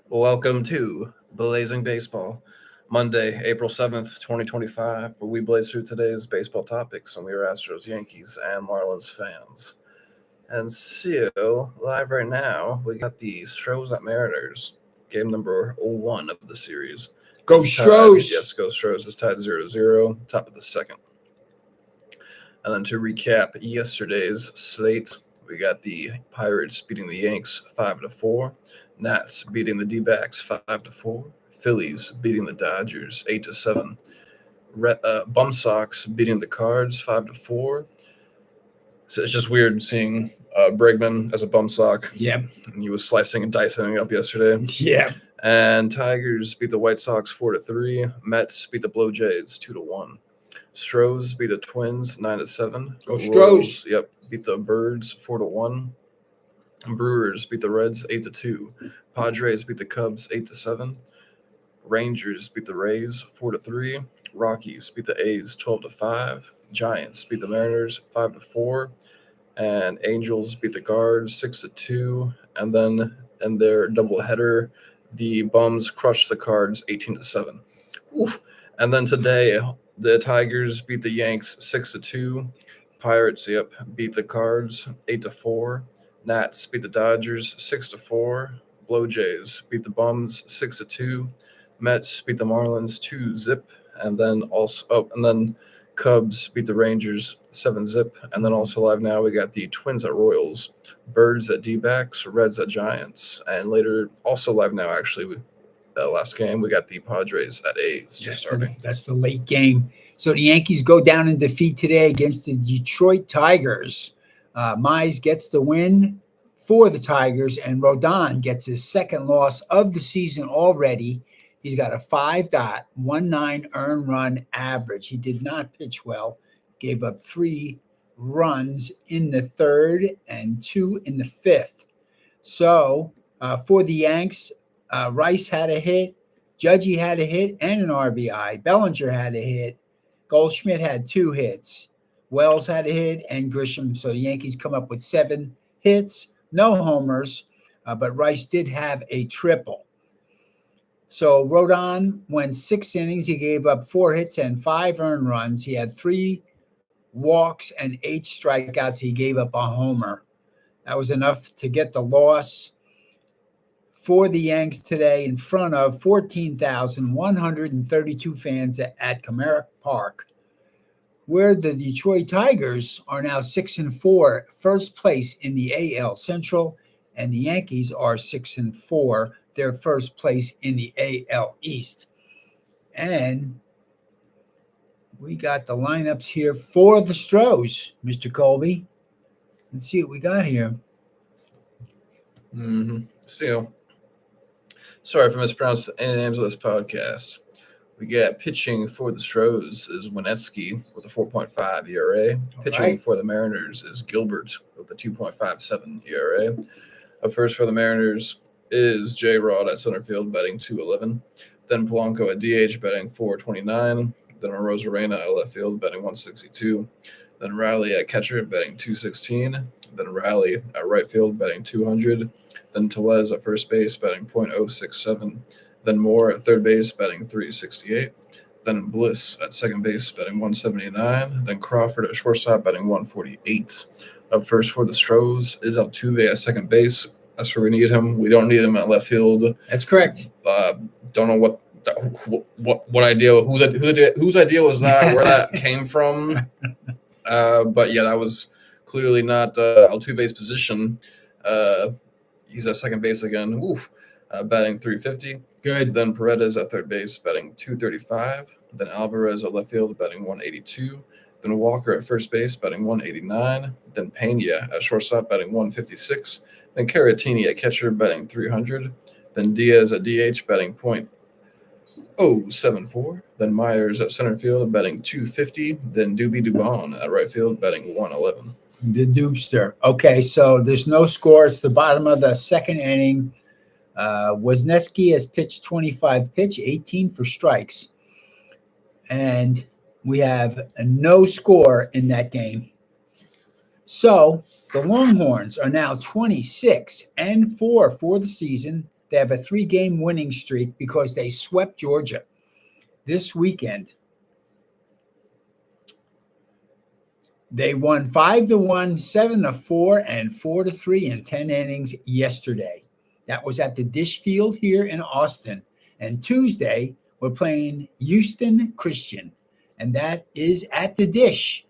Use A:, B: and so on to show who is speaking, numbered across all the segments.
A: Welcome to Blazing Baseball, Monday, April 7th, 2025, where we blaze through today's baseball topics, and we are Astros, Yankees, and Marlins fans. And so, live right now, we got the Astros at Mariners, game number 01 of the series.
B: Go
A: It's tied-
B: Stros!
A: Yes, go Astros. It's tied 0-0, top of the second. And then to recap yesterday's slate, we got the Pirates beating the Yanks 5-4, Nats beating the D-backs 5-4, Phillies beating the Dodgers 8-7, Bum Sox beating the Cards 5-4. So it's just weird seeing Bregman as a bum sock.
B: Yep.
A: And he was slicing and dicing it up yesterday.
B: Yeah.
A: And Tigers beat the White Sox 4-3. Mets beat the Blue Jays 2-1. Stros beat the Twins 9-7.
B: Go Stros.
A: Royals, yep, beat the Birds 4-1. Brewers beat the Reds 8-2. Padres beat the Cubs 8-7. Rangers beat the Rays 4-3. Rockies beat the A's 12-5. Giants beat the Mariners 5-4. And Angels beat the Guards 6-2. And then in their doubleheader, the Bums crushed the Cards 18-7. Oof. And then today, the Tigers beat the Yanks 6-2. Pirates, beat the Cards 8-4. Nats beat the Dodgers 6-4. Blue Jays beat the Bums 6-2. Mets beat the Marlins 2-0. And then Cubs beat the Rangers 7-0. And then also live now, we got the Twins at Royals, Birds at D-backs, Reds at Giants. And later, also live now, actually, last game, we got the Padres at A's just starting.
B: That's the late game. So the Yankees go down in defeat today against the Detroit Tigers. Mize gets the win for the Tigers, and Rodon gets his second loss of the season already. He's got a 5.19 earned run average. He did not pitch well, gave up 3 runs in the third and 2 in the fifth. So for the Yanks, Rice had a hit, Judgy had a hit and an RBI. Bellinger had a hit. Goldschmidt had 2 hits. Wells had a hit and Grisham. So the Yankees come up with 7 hits, no homers, but Rice did have a triple. So Rodon went 6 innings. He gave up 4 hits and 5 earned runs. He had 3 walks and 8 strikeouts. He gave up a homer. That was enough to get the loss for the Yanks today in front of 14,132 fans at Comerica Park, where the Detroit Tigers are now 6-4, first place in the AL Central, and the Yankees are 6-4, their first place in the AL East. And we got the lineups here for the Stros, Mr. Colby. Let's see what we got here.
A: So, sorry if I mispronounced any names of this podcast. We got pitching for the Stros is Weneski with a 4.5 ERA. Pitching for the Mariners is Gilbert with a 2.57 ERA. Up first for the Mariners is J. Rod at center field batting .211. Then Polanco at DH batting .429. Then Rosarena at left field batting .162. Then Riley at catcher batting .216. Then Riley at right field batting .200. Then Tellez at first base batting .067. Then Moore at third base batting .368. Then Bliss at second base batting .179. Then Crawford at shortstop batting .148. Up first for the Stros is Altuve at second base. That's where we need him. We don't need him at left field.
B: That's correct.
A: Don't know what idea, whose idea was that, where that came from. But yeah, that was clearly not Altuve's position. He's at second base again. Batting .350.
B: Good.
A: Then Paredes at third base batting .235. Then Alvarez at left field batting .182. Then Walker at first base batting .189. Then Pena at shortstop batting .156. Then Caratini at catcher batting .300. Then Diaz at DH batting .074. Then Myers at center field batting .250. Then Doobie Dubon at right field batting .111.
B: The Doobster. Okay, so there's no score. It's the bottom of the second inning. Wisniewski has pitched 25 pitch, 18 for strikes. And we have no score in that game. So the Longhorns are now 26-4 for the season. They have a 3-game winning streak because they swept Georgia this weekend. They won 5-1, 7-4, and 4-3 in 10 innings yesterday. That was at the Dish Field here in Austin. And Tuesday, we're playing Houston Christian, and that is at the Dish,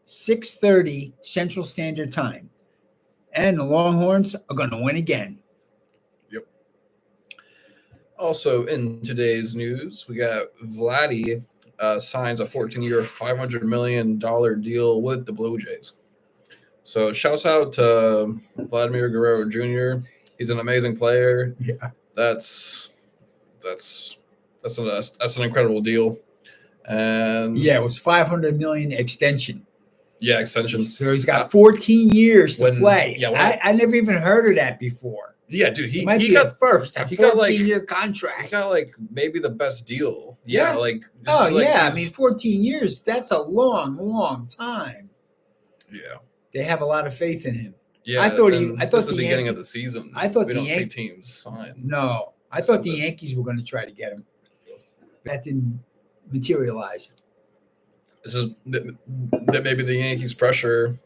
B: 6:30 Central Standard Time. And the Longhorns are going to win again.
A: Yep. Also, in today's news, we got Vladdy signs a 14-year, $500 million deal with the Blue Jays. So, shouts out to Vladimir Guerrero Jr. He's an amazing player.
B: Yeah.
A: That's an incredible deal. And
B: yeah, it was $500 million extension.
A: Yeah, extension.
B: So he's got 14 years to play.
A: Yeah,
B: I never even heard of that before.
A: Yeah, dude, he
B: got first. A 14-year
A: he
B: contract.
A: got like maybe the best deal. Yeah, like
B: I mean, 14 years. That's a long, long time.
A: Yeah,
B: they have a lot of faith in him.
A: Yeah,
B: I thought
A: this is the beginning of the season.
B: I thought
A: we don't see teams sign.
B: No, I thought the Yankees were going to try to get him. That didn't materialize.
A: This is that maybe the Yankees' pressure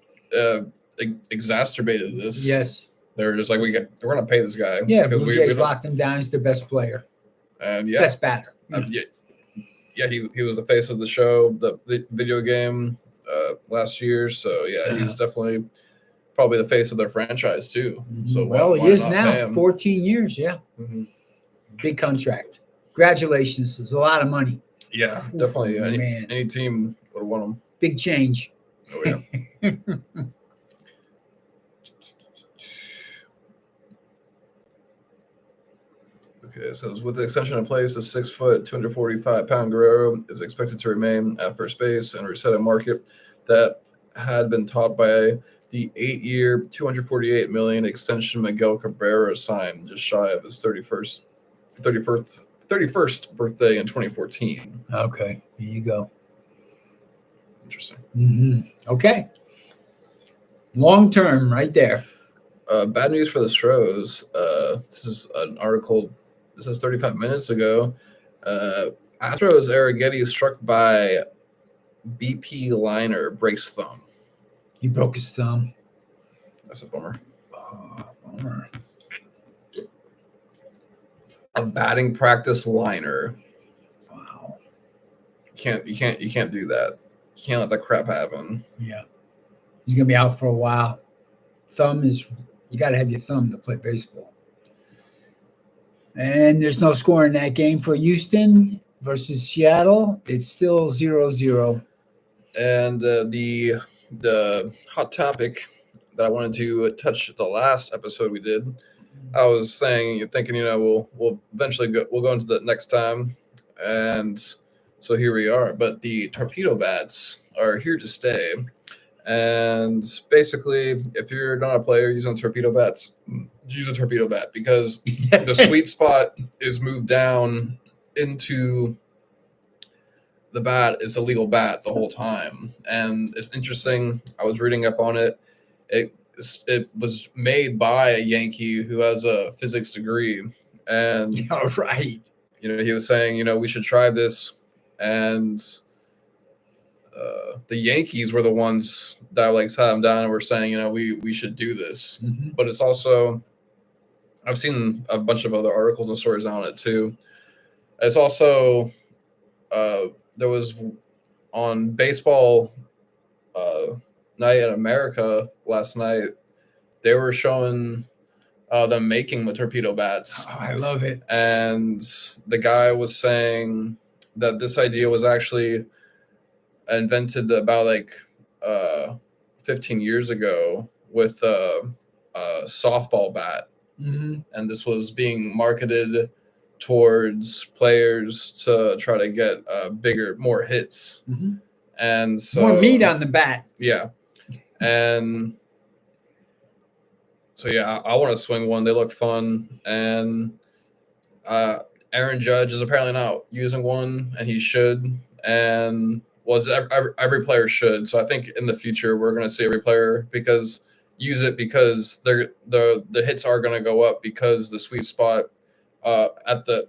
A: exacerbated this.
B: Yes,
A: they're just like we're going to pay this guy.
B: Yeah, Blue Jays locked him down. He's the best player.
A: And
B: best batter.
A: Yeah, he was the face of the show, the video game last year. So yeah, he's definitely probably the face of their franchise too. So
B: well, he is now. 14 years. Yeah, big contract. Congratulations. It's a lot of money.
A: Yeah, definitely. Any team would have won him.
B: Big change.
A: Oh yeah. Okay, it says with the extension in place, the 6 foot, 245-pound Guerrero is expected to remain at first base and reset a market that had been topped by the 8-year, $248 million extension Miguel Cabrera signed just shy of his 31st birthday in 2014.
B: Okay, here you go.
A: Interesting.
B: Okay. Long term, right there.
A: Bad news for the Astros. This is an article. This is 35 minutes ago. Astros Arrighetti struck by BP liner breaks thumb.
B: He broke his thumb.
A: That's a bummer.
B: Bummer.
A: A batting practice liner.
B: Wow.
A: You can't do that. You can't let that crap happen.
B: Yeah. He's gonna be out for a while. You gotta have your thumb to play baseball. And there's no score in that game for Houston versus Seattle. It's still 0-0.
A: And the hot topic that I wanted to touch the last episode we did, I was thinking, we'll eventually we'll go into the next time, and so here we are. But the torpedo bats are here to stay, and basically, if you're not a player using torpedo bats, use a torpedo bat because the sweet spot is moved down into the bat. It's a legal bat the whole time, and it's interesting. I was reading up on it. It was made by a Yankee who has a physics degree, and
B: all right,
A: he was saying, we should try this, and the Yankees were the ones that sat him down and were saying, we should do this. But it's also, I've seen a bunch of other articles and stories on it too. It's also there was on baseball night in America last night, they were showing them making the torpedo bats.
B: Oh, I love it.
A: And the guy was saying that this idea was actually invented about 15 years ago with a softball bat. And this was being marketed towards players to try to get more hits. And so
B: more meat on the bat.
A: Yeah. And so, yeah, I want to swing one. They look fun. And Aaron Judge is apparently not using one, and he should. And every player should. So I think in the future we're going to see every player because, use it because the hits are going to go up because the sweet spot at the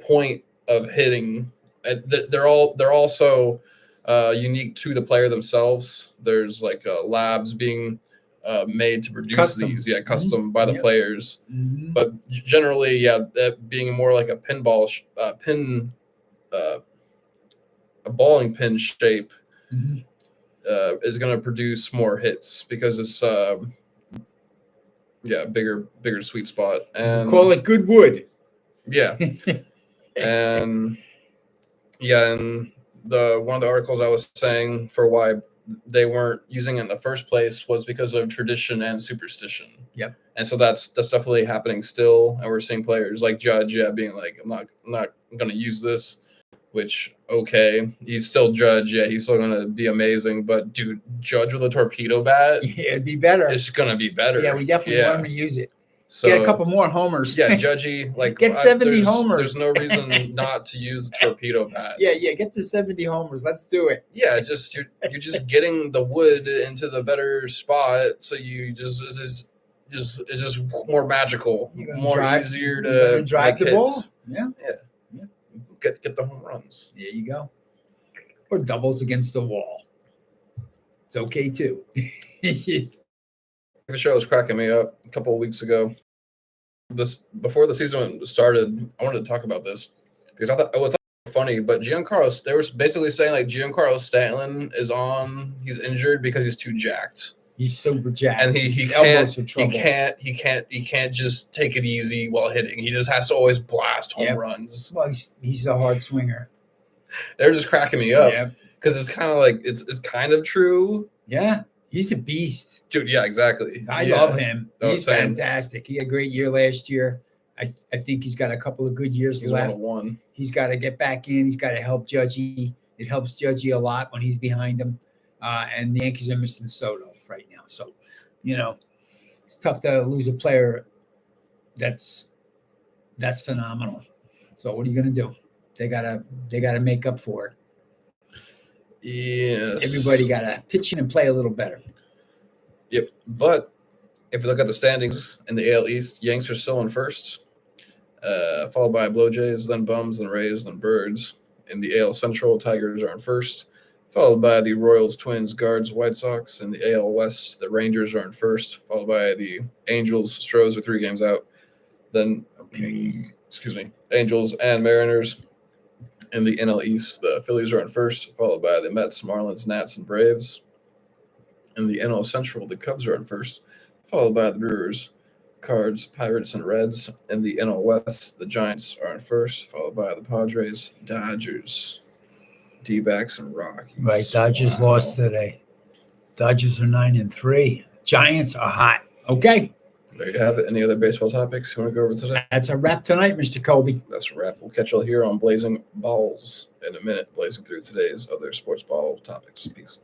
A: point of hitting. They're also unique to the player themselves. There's like labs being made to produce
B: Custom.
A: these, custom by the
B: Yep.
A: players.
B: Mhm.
A: But generally, that being more like a pinball a bowling pin shape
B: Mhm.
A: is going to produce more hits because it's bigger sweet spot,
B: We
A: and
B: call it good wood.
A: yeah. And the one of the articles I was saying for why they weren't using it in the first place was because of tradition and superstition.
B: Yep.
A: And so that's definitely happening still, and we're seeing players like Judge, being like, I'm not going to use this. Which, okay, he's still Judge, he's still going to be amazing. But dude, Judge with a torpedo bat,
B: Yeah, it'd be better.
A: it's going to be better.
B: Yeah, we definitely want him to use it.
A: So,
B: get a couple more homers.
A: Yeah, Judgy, like
B: get 70 homers.
A: There's no reason not to use the torpedo bat.
B: Yeah, get to 70 homers. Let's do it.
A: Yeah, just you're just getting the wood into the better spot, so you it's just more magical, more easier to
B: drive the
A: hits.
B: ball. Yeah.
A: Get the home runs.
B: There you go. Or doubles against the wall. It's okay too.
A: The show was cracking me up a couple of weeks ago. Before the season started, I wanted to talk about this because I thought it was funny. But they were basically saying like Giancarlo Stanton he's injured because he's too jacked.
B: He's super jacked,
A: and he can't just take it easy while hitting. He just has to always blast home runs.
B: Well, he's a hard swinger.
A: They're just cracking me up because it's kind of like it's kind of true.
B: Yeah, he's a beast,
A: dude. Yeah, exactly.
B: I love him. He's fantastic. He had a great year last year. I think he's got a couple of good years left. He's got to get back in. He's got to help Judgy. It helps Judgy a lot when he's behind him. And the Yankees are missing Soto right now. So, it's tough to lose a player that's phenomenal. So what are you going to do? They gotta make up for it.
A: Yes.
B: Everybody got to pitch in and play a little better.
A: Yep. But if you look at the standings in the AL East, Yanks are still in first, followed by Blue Jays, then Bums, then Rays, then Birds. In the AL Central, Tigers are in first, followed by the Royals, Twins, Guards, White Sox. In the AL West, the Rangers are in first, followed by the Angels, Astros are 3 games out. Then, Angels and Mariners. In the NL East, the Phillies are in first, followed by the Mets, Marlins, Nats, and Braves. In the NL Central, the Cubs are in first, followed by the Brewers, Cards, Pirates, and Reds. In the NL West, the Giants are in first, followed by the Padres, Dodgers, D-backs, and Rockies.
B: Right, Dodgers lost today. Dodgers are 9-3. Giants are hot. Okay.
A: There you have it. Any other baseball topics you want to go over today?
B: That's a wrap tonight, Mr. Colby.
A: That's a wrap. We'll catch you all here on Blazing Balls in a minute, blazing through today's other sports ball topics. Peace.